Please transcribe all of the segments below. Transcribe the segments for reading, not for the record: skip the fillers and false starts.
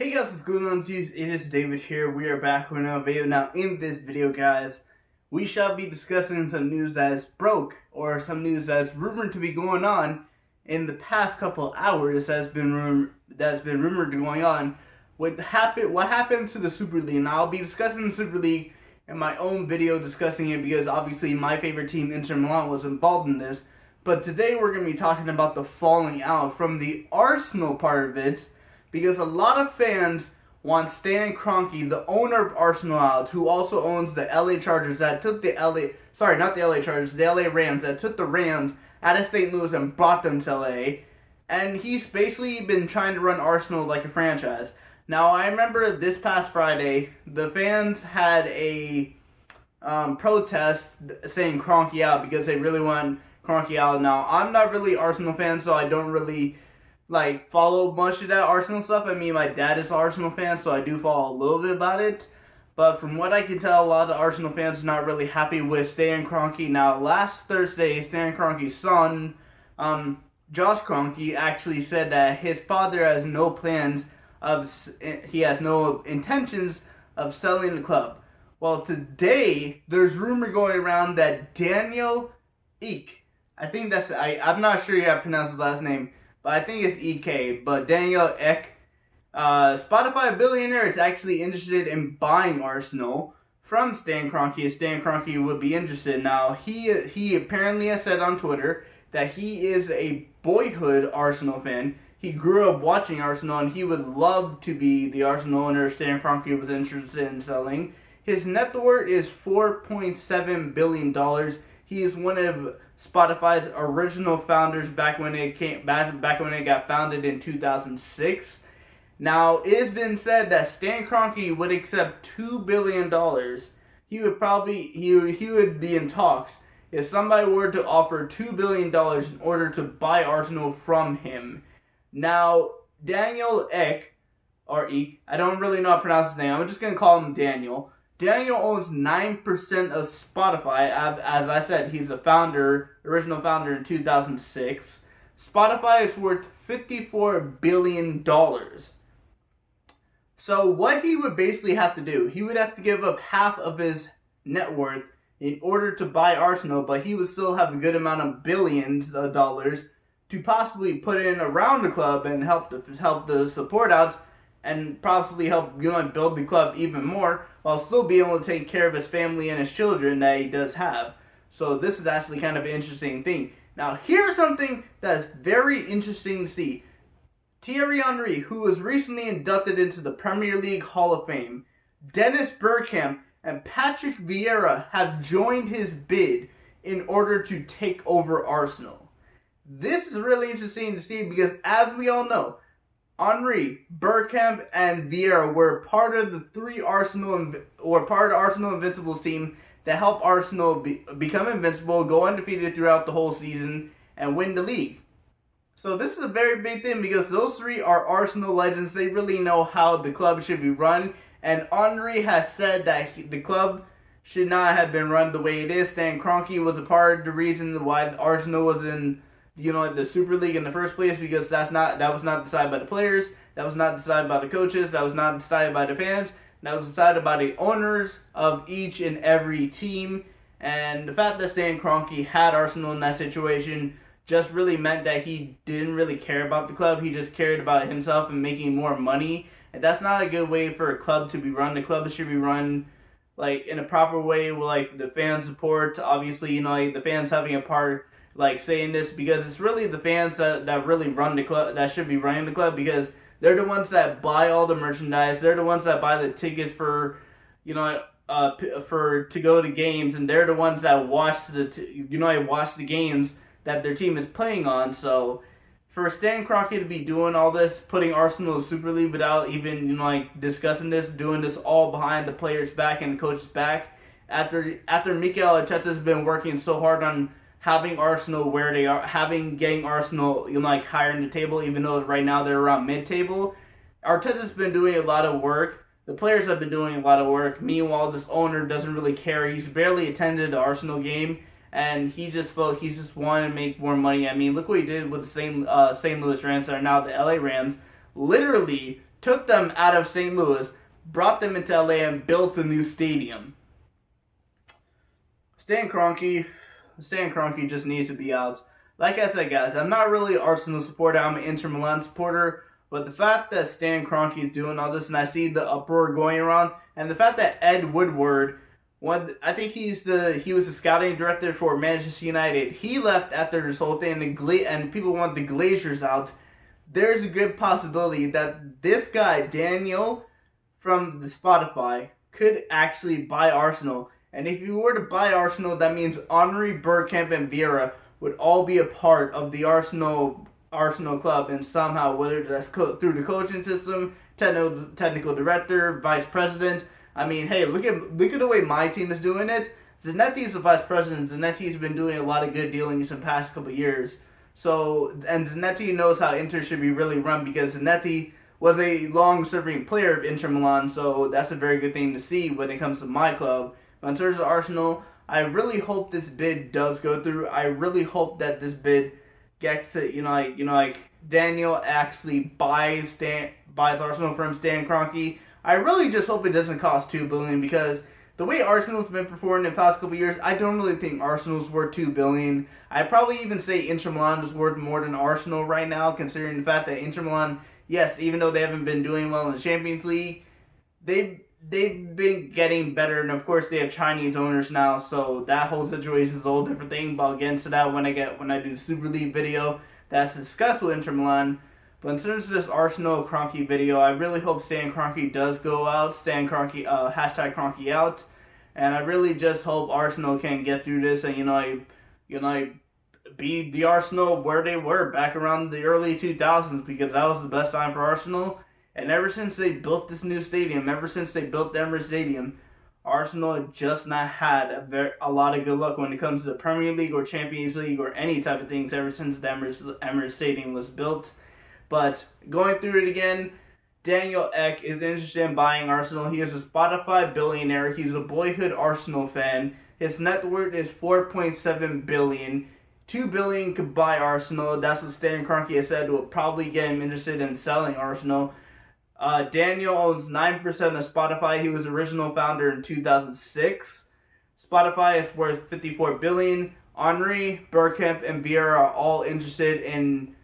Hey guys, what's going on, G's? It is David here. We are back with another video. Now, in this video, guys, we shall be discussing some news that is broke, or some news that is rumored to be going on in the past couple hours. That's been rumored going on. What happened to the Super League? And I'll be discussing the Super League in my own video, discussing it because obviously my favorite team, Inter Milan, was involved in this. But today we're going to be talking about the falling out from the Arsenal part of it. Because a lot of fans want Stan Kroenke, the owner of Arsenal, out, who also owns the LA Chargers that took the LA Rams that took the Rams out of St. Louis and brought them to LA. And he's basically been trying to run Arsenal like a franchise. Now, I remember this past Friday, the fans had a protest saying Kroenke out because they really want Kroenke out. Now, I'm not really an Arsenal fan, so I don't really follow much of that Arsenal stuff. I mean, my dad is an Arsenal fan, so I do follow a little bit about it. But from what I can tell, a lot of Arsenal fans are not really happy with Stan Kroenke. Now, last Thursday, Stan Kroenke's son, Josh Kroenke, actually said that his father has no intentions of selling the club. Well, today, there's rumor going around that Daniel Ek, I'm not sure how to pronounce his last name, but I think it's EK. But Daniel Ek, Spotify Billionare, is actually interested in buying Arsenal from Stan Kroenke if Stan Kroenke would be interested. Now, he apparently has said on Twitter that he is a boyhood Arsenal fan. He grew up watching Arsenal, and he would love to be the Arsenal owner if Stan Kroenke was interested in selling. His net worth is $4.7 billion. He is one of Spotify's original founders back when it got founded in 2006. Now, it has been said that Stan Kroenke would accept $2 billion. He would be in talks if somebody were to offer $2 billion in order to buy Arsenal from him. Now, Daniel Ek, or Eek, I don't really know how to pronounce his name. I'm just going to call him Daniel. Daniel owns 9% of Spotify. As I said, he's the original founder in 2006. Spotify is worth $54 billion. So what he would basically have to do, he would have to give up half of his net worth in order to buy Arsenal, but he would still have a good amount of billions of dollars to possibly put in around the club and help the support out and possibly help build the club even more, while still being able to take care of his family and his children that he does have. So this is actually kind of an interesting thing. Now, here's something that is very interesting to see. Thierry Henry, who was recently inducted into the Premier League Hall of Fame, Dennis Bergkamp and Patrick Vieira have joined his bid in order to take over Arsenal. This is really interesting to see because, as we all know, Henry, Bergkamp, and Vieira were part of the Arsenal Invincibles team that helped Arsenal become invincible, go undefeated throughout the whole season, and win the league. So this is a very big thing because those three are Arsenal legends. They really know how the club should be run, and Henry has said that the club should not have been run the way it is. Stan Kroenke was a part of the reason why Arsenal was in the Super League in the first place, because that was not decided by the players, that was not decided by the coaches, that was not decided by the fans, that was decided by the owners of each and every team. And the fact that Stan Kroenke had Arsenal in that situation just really meant that he didn't really care about the club. He just cared about himself and making more money. And that's not a good way for a club to be run. The club should be run in a proper way with the fan support. Obviously, the fans having a part saying this, because it's really the fans that really run the club, that should be running the club, because they're the ones that buy all the merchandise, they're the ones that buy the tickets for to go to games, and they're the ones that watch the games that their team is playing on. So for Stan Kroenke to be doing all this, putting Arsenal in the Super League without even discussing this, doing this all behind the players' back and the coach's back, after Mikel Arteta's been working so hard on having Arsenal where they are, getting Arsenal higher in the table, even though right now they're around mid-table. Arteta's been doing a lot of work. The players have been doing a lot of work. Meanwhile, this owner doesn't really care. He's barely attended the Arsenal game, and he just wanted to make more money. I mean, look what he did with the St. Louis Rams that are now the LA Rams. Literally took them out of St. Louis, brought them into LA, and built a new stadium. Stan Kroenke just needs to be out. Like I said, guys, I'm not really an Arsenal supporter. I'm an Inter Milan supporter. But the fact that Stan Kroenke is doing all this, and I see the uproar going around, and the fact that Ed Woodward, I think he was the scouting director for Manchester United. He left after this whole thing, and people want the Glazers out. There's a good possibility that this guy, Daniel, from the Spotify, could actually buy Arsenal. And if you were to buy Arsenal, that means Henry, Bergkamp, and Vieira would all be a part of the Arsenal club, and somehow, whether that's through the coaching system, technical director, vice president. I mean, hey, look at the way my team is doing it. Zanetti is the vice president. Zanetti's been doing a lot of good dealings in the past couple of years. So, and Zanetti knows how Inter should be really run, because Zanetti was a long-serving player of Inter Milan, so that's a very good thing to see when it comes to my club. But in terms of Arsenal, I really hope this bid does go through. I really hope that this bid gets to, like Daniel actually buys Arsenal from Stan Kroenke. I really just hope it doesn't cost $2 billion, because the way Arsenal's been performing in the past couple years, I don't really think Arsenal's worth $2 billion. I'd probably even say Inter Milan is worth more than Arsenal right now, considering the fact that Inter Milan, yes, even though they haven't been doing well in the Champions League, they've been getting better, and of course they have Chinese owners now, so that whole situation is a whole different thing. But I'll get into that when I do the Super League video that's discussed with Inter Milan. But in terms of this Arsenal Kroenke video, I really hope Stan Kroenke does go out. Stan Kroenke, hashtag Kroenke out. And I really just hope Arsenal can get through this and, be the Arsenal where they were back around the early 2000s, because that was the best time for Arsenal. And ever since they built this new stadium, ever since they built the Emirates Stadium, Arsenal had just not had a lot of good luck when it comes to the Premier League or Champions League or any type of things ever since the Emirates Stadium was built. But going through it again, Daniel Ek is interested in buying Arsenal. He is a Spotify billionaire. He's a boyhood Arsenal fan. His net worth is $4.7 billion. $2 billion could buy Arsenal. That's what Stan Kroenke has said will probably get him interested in selling Arsenal. Daniel owns 9% of Spotify. He was original founder in 2006. Spotify is worth $54 billion. Henry, Bergkamp, and Vieira are all interested in.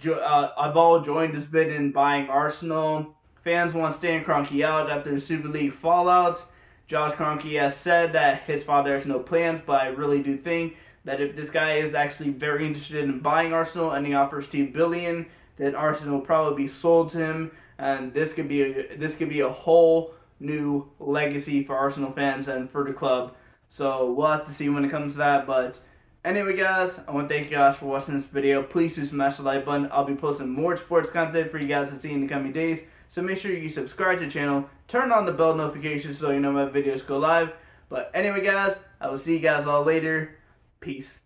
I've all joined this bid in buying Arsenal. Fans want Stan Kroenke out after the Super League fallout. Josh Kroenke has said that his father has no plans, but I really do think that if this guy is actually very interested in buying Arsenal and he offers $2 billion, then Arsenal will probably be sold to him, and this could be a whole new legacy for Arsenal fans and for the club. So we'll have to see when it comes to that, but. Anyway, guys, I want to thank you guys for watching this video. Please do smash the like button. I'll be posting more sports content for you guys to see in the coming days. So make sure you subscribe to the channel. Turn on the bell notifications so you know my videos go live. But anyway, guys, I will see you guys all later. Peace.